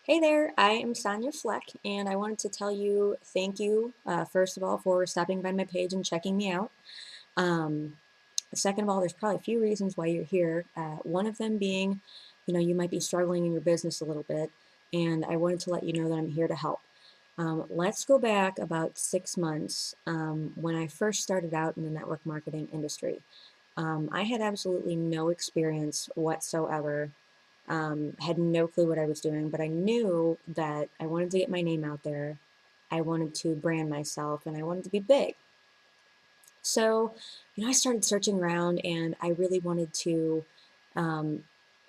Hey there, I am Sonia Fleck, and I wanted to tell you thank you, first of all, for stopping by my page and checking me out. Um, Second of all, there's probably a few reasons why you're here. One of them being, you might be struggling in your business a little bit, and I wanted to let you know that I'm here to help. Let's go back about 6 months when I first started out in the network marketing industry. I had absolutely no experience whatsoever, had no clue what I was doing, but I knew that I wanted to get my name out there. I wanted to brand myself and I wanted to be big. So, I started searching around and I really wanted to um,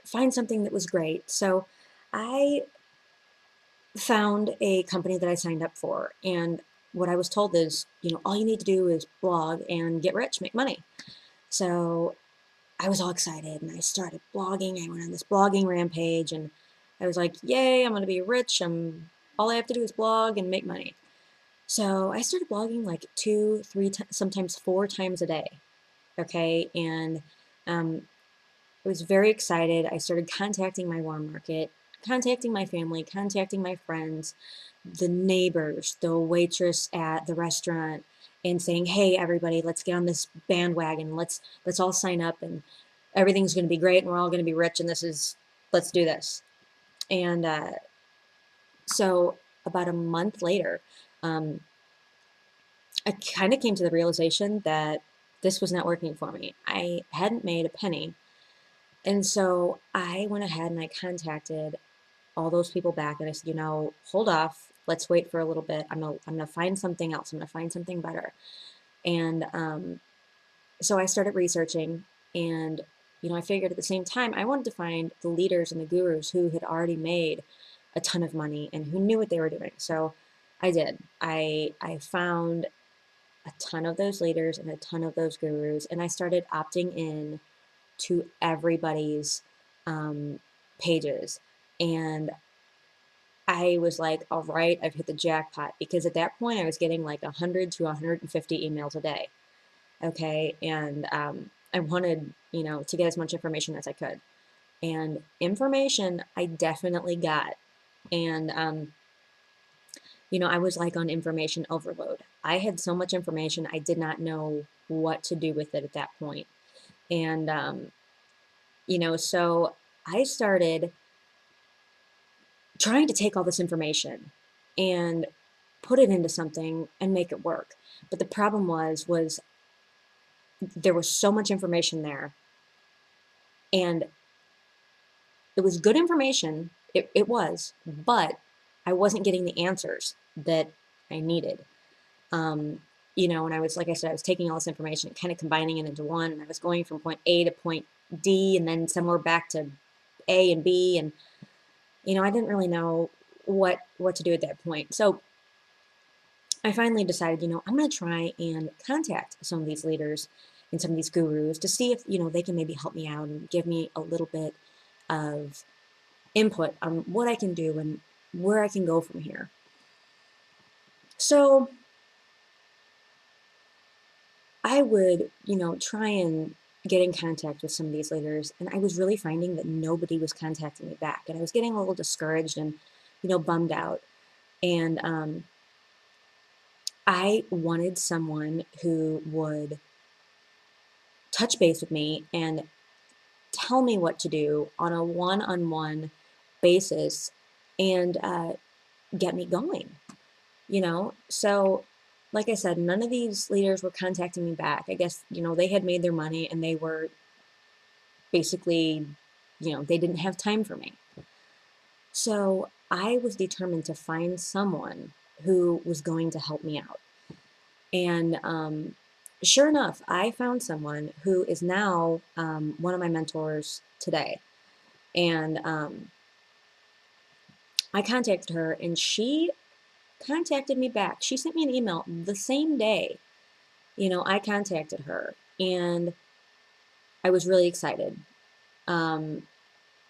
find something that was great. So, I found a company that I signed up for. And what I was told is, all you need to do is blog and get rich, make money. So, I was all excited and I started blogging. I went on this blogging rampage and I was like, yay, I'm going to be rich. All I have to do is blog and make money. So I started blogging like two, three, sometimes four times a day. Okay. And um, I was very excited. I started contacting my warm market, contacting my family, contacting my friends, the neighbors, the waitress at the restaurant, and saying, "Hey, everybody, let's get on this bandwagon. Let's all sign up, and everything's going to be great, and we're all going to be rich. And let's do this." And so about a month later, um, I kind of came to the realization that this was not working for me. I hadn't made a penny. And so I went ahead and I contacted all those people back and I said, hold off. Let's wait for a little bit. I'm gonna find something else. I'm gonna find something better. And so I started researching, and I figured at the same time I wanted to find the leaders and the gurus who had already made a ton of money and who knew what they were doing. So I did. I found a ton of those leaders and a ton of those gurus, and I started opting in to everybody's um, pages. And I was like, all right, I've hit the jackpot because at that point I was getting like 100 to 150 emails a day. Okay. And I wanted, to get as much information as I could. And information I definitely got. And, I was like on information overload. I had so much information, I did not know what to do with it at that point. And, so I started trying to take all this information and put it into something and make it work. But the problem was there was so much information there, and it was good information. It was, but I wasn't getting the answers that I needed. Um, and I was, like I said, I was taking all this information, kind of combining it into one, and I was going from point A to point D, and then somewhere back to A and B, and I didn't really know what to do at that point. So I finally decided, I'm going to try and contact some of these leaders and some of these gurus to see if, they can maybe help me out and give me a little bit of input on what I can do and where I can go from here. So I would, try and get in contact with some of these leaders, and I was really finding that nobody was contacting me back, and I was getting a little discouraged and, bummed out. And I wanted someone who would touch base with me and tell me what to do on a one-on-one basis and get me going, So, like I said, none of these leaders were contacting me back. I guess, they had made their money and they were basically, they didn't have time for me. So I was determined to find someone who was going to help me out. And sure enough, I found someone who is now one of my mentors today. And I contacted her and she contacted me back. She sent me an email the same day, I contacted her and I was really excited. Um,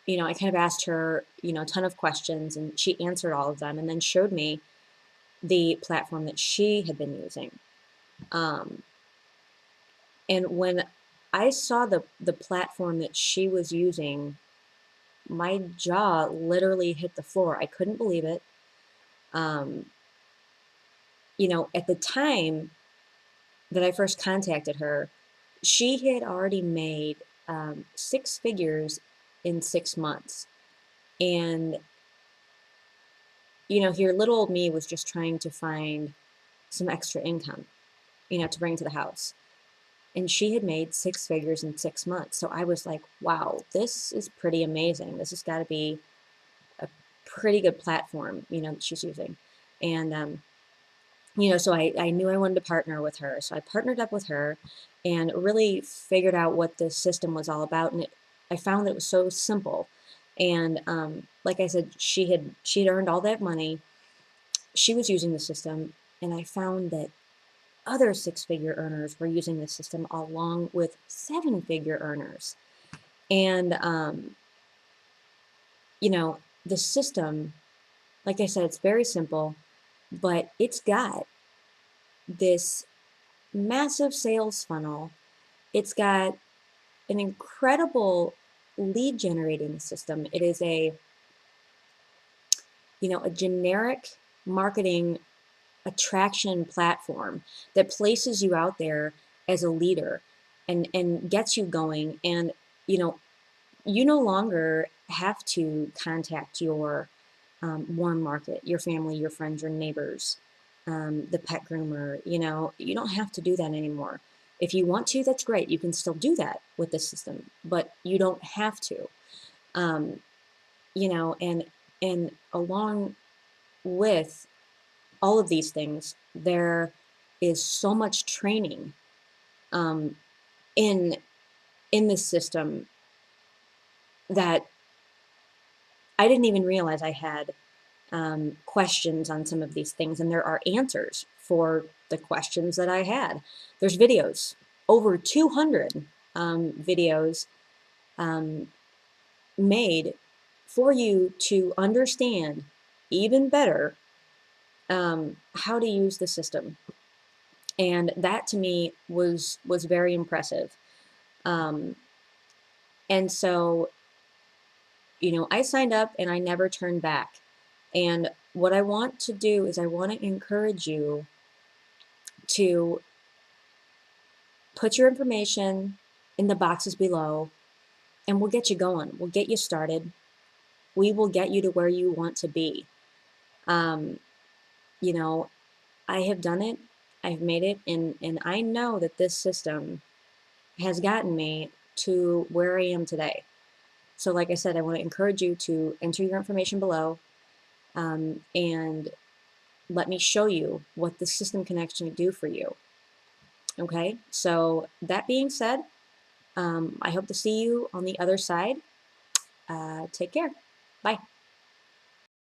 I kind of asked her, a ton of questions and she answered all of them and then showed me the platform that she had been using. Um, and when I saw the platform that she was using, my jaw literally hit the floor. I couldn't believe it. Um, at the time that I first contacted her, she had already made six figures in 6 months. And, here little old me was just trying to find some extra income, to bring to the house. And she had made six figures in 6 months. So I was like, wow, this is pretty amazing. This has got to be a pretty good platform, that she's using. And, so I knew I wanted to partner with her. So I partnered up with her and really figured out what this system was all about. And I found that it was so simple. And like I said, she had earned all that money. She was using the system, and I found that other six-figure earners were using the system along with seven-figure earners. And the system, like I said, it's very simple, but it's got this massive sales funnel. It's got an incredible lead generating system. It is a generic marketing attraction platform that places you out there as a leader and gets you going. And you know you no longer have to contact your warm market, your family, your friends, your neighbors, the pet groomer. You don't have to do that anymore. If you want to, that's great. You can still do that with the system, but you don't have to. Um, and along with all of these things, there is so much training um, in in this system that I didn't even realize I had questions on some of these things, and there are answers for the questions that I had. There's videos, over 200 videos um, made for you to understand even better how to use the system. And that to me was very impressive. Um, and so, I signed up and I never turned back. And what I want to do is I want to encourage you to put your information in the boxes below, and we'll get you going. We'll get you started. We will get you to where you want to be. Um, you know, I have done it. I've made it, and I know that this system has gotten me to where I am today. So, like I said, I want to encourage you to enter your information below, and let me show you what the system can actually do for you. Okay, so that being said, I hope to see you on the other side. Take care. Bye.